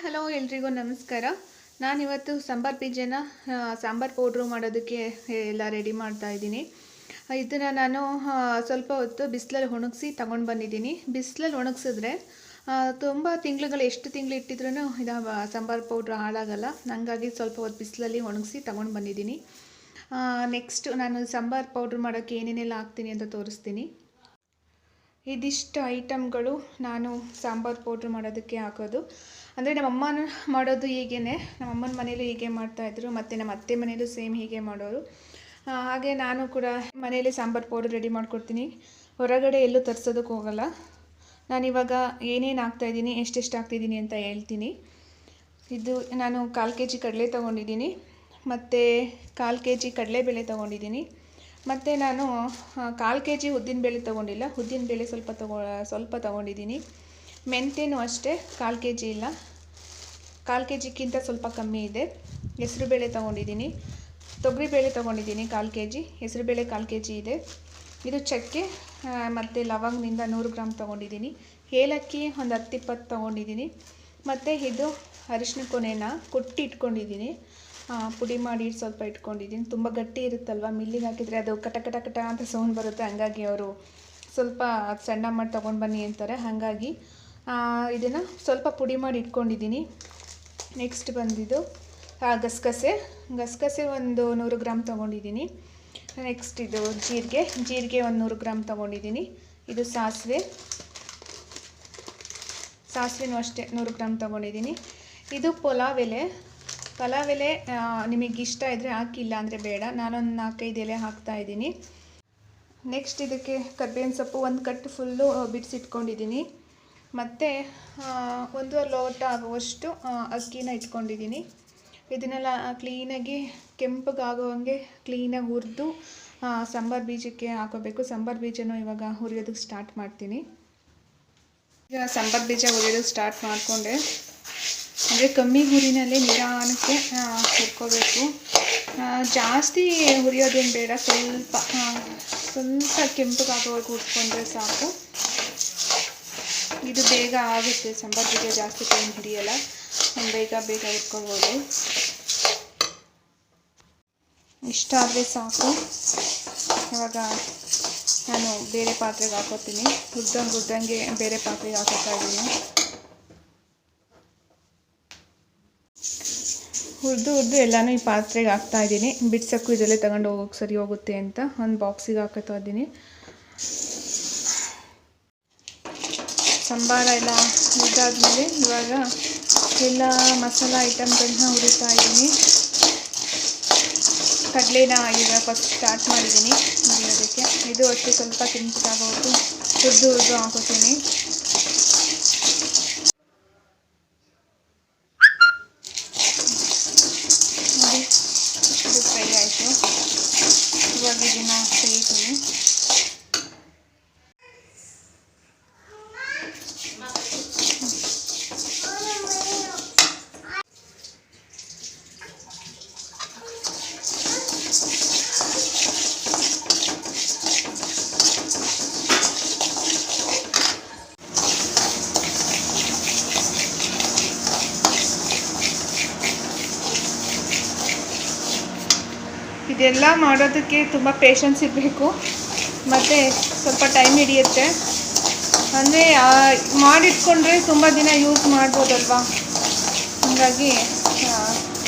Hello ಎಲ್ರಿಗೂ ನಮಸ್ಕಾರ. ನಾನಿವತ್ತು ಸಾಂಬಾರ್ ಬೀಜನ ಸಾಂಬಾರ್ ಪೌಡ್ರು ಮಾಡೋದಕ್ಕೆ ಎಲ್ಲ ರೆಡಿ ಮಾಡ್ತಾ ಇದ್ದೀನಿ. ಇದನ್ನು ನಾನು ಸ್ವಲ್ಪ ಹೊತ್ತು ಬಿಸಿಲಲ್ಲಿ ಒಣಗಿಸಿ ತಗೊಂಡು ಬಂದಿದ್ದೀನಿ. ಬಿಸಿಲಲ್ಲಿ ಒಣಗಿಸಿದ್ರೆ ತುಂಬ ತಿಂಗಳುಗಳು ಎಷ್ಟು ತಿಂಗಳು ಇಟ್ಟಿದ್ರೂ ಇದು ಸಾಂಬಾರ್ ಪೌಡ್ರ್ ಹಾಳಾಗಲ್ಲ. ಹಾಗಾಗಿ ಸ್ವಲ್ಪ ಹೊತ್ತು ಬಿಸಿಲಲ್ಲಿ ಒಣಗಿಸಿ ತಗೊಂಡು ಬಂದಿದ್ದೀನಿ. ನೆಕ್ಸ್ಟ್ ನಾನು ಸಾಂಬಾರ್ ಪೌಡ್ರ್ ಮಾಡೋಕ್ಕೆ ಏನೇನೆಲ್ಲ ಹಾಕ್ತೀನಿ ಅಂತ ತೋರಿಸ್ತೀನಿ. ಇದಿಷ್ಟು ಐಟಮ್ಗಳು ನಾನು ಸಾಂಬಾರ್ ಪೌಡ್ರ್ ಮಾಡೋದಕ್ಕೆ ಹಾಕೋದು. ಅಂದರೆ ನಮ್ಮಮ್ಮನ ಮಾಡೋದು ಹೀಗೇ, ನಮ್ಮಮ್ಮನ ಮನೇಲೂ ಹೀಗೆ ಮಾಡ್ತಾಯಿದ್ರು, ಮತ್ತು ನಮ್ಮ ಅತ್ತೆ ಮನೇಲೂ ಸೇಮ್ ಹೀಗೆ ಮಾಡೋರು. ಹಾಗೆ ನಾನು ಕೂಡ ಮನೇಲಿ ಸಾಂಬಾರ್ ಪೌಡ್ರ್ ರೆಡಿ ಮಾಡ್ಕೊಡ್ತೀನಿ. ಹೊರಗಡೆ ಎಲ್ಲೂ ತರಿಸೋದಕ್ಕೆ ಹೋಗಲ್ಲ. ನಾನಿವಾಗ ಏನೇನು ಹಾಕ್ತಾಯಿದ್ದೀನಿ, ಎಷ್ಟೆಷ್ಟು ಹಾಕ್ತಿದ್ದೀನಿ ಅಂತ ಹೇಳ್ತೀನಿ. ಇದು ನಾನು 1/4 kg ಕಡಲೆ ತೊಗೊಂಡಿದ್ದೀನಿ, ಮತ್ತು 1/4 kg ಕಡಲೆಬೇಳೆ ತೊಗೊಂಡಿದ್ದೀನಿ, ಮತ್ತು ನಾನು 1/4 kg ಉದ್ದಿನಬೇಳೆ ತೊಗೊಂಡಿಲ್ಲ, ಉದ್ದಿನಬೇಳೆ ಸ್ವಲ್ಪ ತೊಗೊಂಡಿದ್ದೀನಿ. ಮೆಂತ್ಯನೂ ಅಷ್ಟೇ 1/4 kg ಇಲ್ಲ, 1/4 kgಕ್ಕಿಂತ ಸ್ವಲ್ಪ ಕಮ್ಮಿ ಇದೆ. ಹೆಸರುಬೇಳೆ ತೊಗೊಂಡಿದ್ದೀನಿ, ತೊಗರಿಬೇಳೆ ತೊಗೊಂಡಿದ್ದೀನಿ 1/4 kg, ಹೆಸರುಬೇಳೆ 1/4 kg ಇದೆ. ಇದು ಚಕ್ಕೆ ಮತ್ತು ಲವಂಗದಿಂದ 100 ಗ್ರಾಮ್ ತೊಗೊಂಡಿದ್ದೀನಿ. ಏಲಕ್ಕಿ ಒಂದು 10-20 ತೊಗೊಂಡಿದ್ದೀನಿ. ಮತ್ತು ಇದು ಅರಿಶಿನ ಕೊನೆನ ಕುಟ್ಟಿ ಇಟ್ಕೊಂಡಿದ್ದೀನಿ, ಪುಡಿ ಮಾಡಿ ಸ್ವಲ್ಪ ಇಟ್ಕೊಂಡಿದ್ದೀನಿ. ತುಂಬ ಗಟ್ಟಿ ಇರುತ್ತಲ್ವ, ಮಿಲ್ಲಿಗೆ ಹಾಕಿದರೆ ಅದು ಕಟ ಕಟ ಕಟ ಅಂತ ಸೌಂಡ್ ಬರುತ್ತೆ. ಹಾಗಾಗಿ ಅವರು ಸ್ವಲ್ಪ ಸಣ್ಣ ಮಾಡಿ ತೊಗೊಂಡು ಬನ್ನಿ ಅಂತಾರೆ. ಹಾಗಾಗಿ ಇದನ್ನು ಸ್ವಲ್ಪ ಪುಡಿ ಮಾಡಿ ಇಟ್ಕೊಂಡಿದ್ದೀನಿ. ನೆಕ್ಸ್ಟ್ ಬಂದಿದ್ದು ಗಸಗಸೆ ಒಂದು 100 ಗ್ರಾಮ್ ತೊಗೊಂಡಿದ್ದೀನಿ. ನೆಕ್ಸ್ಟ್ ಇದು ಜೀರಿಗೆ ಒಂದು 100 ಗ್ರಾಮ್ ತೊಗೊಂಡಿದ್ದೀನಿ. ಇದು ಸಾಸಿವೆನೂ ಅಷ್ಟೇ 100 ಗ್ರಾಮ್ ತೊಗೊಂಡಿದ್ದೀನಿ. ಇದು ಪಲಾವ್ ಎಲೆ ನಿಮಗೆ ಇಷ್ಟ ಇದ್ದರೆ ಹಾಕಿಲ್ಲ ಅಂದರೆ ಬೇಡ. ನಾನೊಂದು 4-5 ಎಲೆ ಹಾಕ್ತಾಯಿದ್ದೀನಿ. ನೆಕ್ಸ್ಟ್ ಇದಕ್ಕೆ ಕರ್ಬೇವಿನ ಸೊಪ್ಪು ಒಂದು ಕಟ್ಟು ಫುಲ್ಲು ಬಿಡಿಸಿಟ್ಕೊಂಡಿದ್ದೀನಿ. ಮತ್ತು 1.5 ಲೋಟ ಆಗುವಷ್ಟು ಅಕ್ಕಿನ ಇಟ್ಕೊಂಡಿದ್ದೀನಿ. ಇದನ್ನೆಲ್ಲ ಕ್ಲೀನಾಗಿ ಕೆಂಪಗಾಗೋವಂಗೆ ಕ್ಲೀನಾಗಿ ಹುರಿದು ಸಾಂಬಾರು ಬೀಜಕ್ಕೆ ಹಾಕೋಬೇಕು. ಸಾಂಬಾರು ಬೀಜನೂ ಇವಾಗ ಹುರಿಯೋದಕ್ಕೆ ಸ್ಟಾರ್ಟ್ ಮಾಡ್ತೀನಿ. ಈಗ ಸಾಂಬಾರು ಬೀಜ ಹುರಿಯೋದಕ್ಕೆ ಸ್ಟಾರ್ಟ್ ಮಾಡಿಕೊಂಡೆ. ಅಂದರೆ ಕಮ್ಮಿ ಹುರಿನಲ್ಲಿ ನಿಧಾನಕ್ಕೆ ಹುರ್ಕೋಬೇಕು. ಜಾಸ್ತಿ ಹುರಿಯೋದೇನು ಬೇಡ, ಸ್ವಲ್ಪ ಕೆಂಪಗಾಗೋವರೆಗೂ ಹುರ್ಕೊಂಡ್ರೆ ಸಾಕು. ಇದು ಬೇಗ ಆಗುತ್ತೆ. ಸಾಂಬಾರು ಬೀಜ ಜಾಸ್ತಿ ಟೈಮ್ ಹಿಡಿಯಲ್ಲ, ಬೇಗ ಹುರ್ಕೋಬೋದು. ಇಷ್ಟಾದರೆ ಸಾಕು. ಇವಾಗ ನಾನು ಬೇರೆ ಪಾತ್ರೆಗೆ ಹಾಕೋತೀನಿ. ಹುರಿದಂಗೆ ಬೇರೆ ಪಾತ್ರೆಗೆ ಹಾಕೋತಾ ಇದ್ದೀನಿ. ಹುರಿದು ಎಲ್ಲನೂ ಈ ಪಾತ್ರೆಗೆ ಹಾಕ್ತಾಯಿದ್ದೀನಿ. ಬಿಡ್ಸೋಕ್ಕೂ ಇದರಲ್ಲೇ ತಗೊಂಡು ಹೋಗೋಕ್ಕೆ ಸರಿ ಹೋಗುತ್ತೆ ಅಂತ ಒಂದು ಬಾಕ್ಸಿಗೆ ಹಾಕೋತಾ ಇದ್ದೀನಿ. ಸಾಂಬಾರ ಎಲ್ಲ ಇದಾದಮೇಲೆ ಇವಾಗ ಎಲ್ಲ ಮಸಾಲ ಐಟಮ್ಗಳನ್ನ ಹುರಿತಾ ಇದ್ದೀನಿ. ಕಡಲೆನ ಈಗ ಫಸ್ಟ್ ಸ್ಟಾರ್ಟ್ ಮಾಡಿದ್ದೀನಿ ಹುರಿಯೋದಕ್ಕೆ. ಇದು ಅಷ್ಟೇ ಸ್ವಲ್ಪ ಕೆಂಪಗಾಗೋದು ಹುರಿದು ಹಾಕೋತೀನಿ. ನೋಡಿ, ಇದು ಫ್ರೈ ಆಯಿತು. ಇವಾಗ ಇದನ್ನು ತೆಗಿತೀನಿ. ಇದೆಲ್ಲ ಮಾಡೋದಕ್ಕೆ ತುಂಬ ಪೇಷನ್ಸ್ ಇರಬೇಕು, ಮತ್ತು ಸ್ವಲ್ಪ ಟೈಮ್ ಹಿಡಿಯುತ್ತೆ. ಅಂದರೆ ಮಾಡಿಟ್ಕೊಂಡ್ರೆ ತುಂಬ ದಿನ ಯೂಸ್ ಮಾಡ್ಬೋದಲ್ವಾ. ಹಾಗಾಗಿ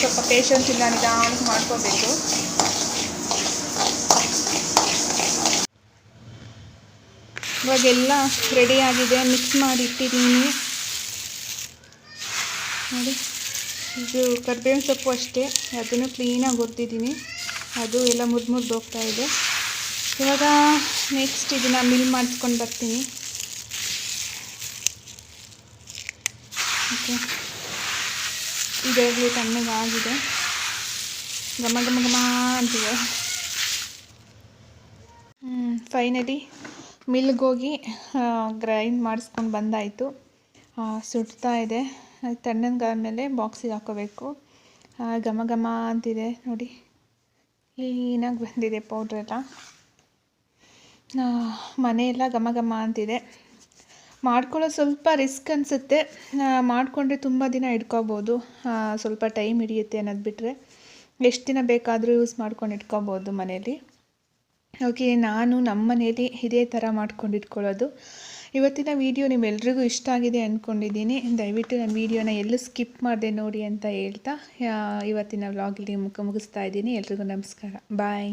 ಸ್ವಲ್ಪ ಪೇಷನ್ಸ್ ಇಲ್ಲ, ನಿಧಾನಕ್ಕೆ ಮಾಡ್ಕೋಬೇಕು. ಇವಾಗೆಲ್ಲ ರೆಡಿಯಾಗಿದೆ, ಮಿಕ್ಸ್ ಮಾಡಿ ಇಟ್ಟಿದ್ದೀನಿ. ನೋಡಿ, ಇದು ಕರಿಬೇವಿನ ಸೊಪ್ಪು ಅಷ್ಟೇ, ಅದನ್ನು ಕ್ಲೀನಾಗಿ ಹುರಿದಿದ್ದೀನಿ. ಅದು ಎಲ್ಲ ಮುರಿದು ಹೋಗ್ತಾ ಇದೆ. ಇವಾಗ ನೆಕ್ಸ್ಟ್ ಇದನ್ನು ಮಿಲ್ ಮಾಡಿಸ್ಕೊಂಡು ಬರ್ತೀನಿ. ಓಕೆ, ಇದರಲ್ಲಿ ತಣ್ಣಗಾಗಿದೆ, ಘಮ ಅಂತಿದೆ. ಫೈನಲಿ ಮಿಲ್ಗೋಗಿ ಗ್ರೈಂಡ್ ಮಾಡಿಸ್ಕೊಂಡು ಬಂದಾಯಿತು. ಸುಡ್ತಾ ಇದೆ. ತಣ್ಣಗಾದ್ಮೇಲೆ ಬಾಕ್ಸಿಗೆ ಹಾಕೋಬೇಕು. ಘಮ ಅಂತಿದೆ ನೋಡಿ, ಕ್ಲೀನಾಗಿ ಬಂದಿದೆ ಪೌಡ್ರೆಲ್ಲ. ಮನೆಯೆಲ್ಲ ಘಮ ಅಂತಿದೆ. ಮಾಡ್ಕೊಳ್ಳೋದು ಸ್ವಲ್ಪ ರಿಸ್ಕ್ ಅನಿಸುತ್ತೆ. ಮಾಡಿಕೊಂಡ್ರೆ ತುಂಬ ದಿನ ಇಟ್ಕೋಬೋದು. ಸ್ವಲ್ಪ ಟೈಮ್ ಹಿಡಿಯುತ್ತೆ ಅನ್ನೋದು ಬಿಟ್ಟರೆ ಎಷ್ಟು ದಿನ ಬೇಕಾದರೂ ಯೂಸ್ ಮಾಡ್ಕೊಂಡು ಇಟ್ಕೋಬೋದು ಮನೇಲಿ. ಓಕೆ, ನಾನು ನಮ್ಮ ಮನೇಲಿ ಇದೇ ಥರ ಮಾಡ್ಕೊಂಡು ಇಟ್ಕೊಳ್ಳೋದು. ಇವತ್ತಿನ ವಿಡಿಯೋ ನಿಮ್ಮೆಲ್ರಿಗೂ ಇಷ್ಟ ಆಗಿದೆ ಅಂದ್ಕೊಂಡಿದ್ದೀನಿ. ದಯವಿಟ್ಟು ನನ್ನ ವಿಡಿಯೋನ ಎಲ್ಲೂ ಸ್ಕಿಪ್ ಮಾಡಿದೆ ನೋಡಿ ಅಂತ ಹೇಳ್ತಾ ಇವತ್ತಿನ ವ್ಲಾಗ್ ಇಲ್ಲಿ ಮುಗಿಸ್ತಾ ಇದ್ದೀನಿ. ಎಲ್ರಿಗೂ ನಮಸ್ಕಾರ, ಬಾಯ್.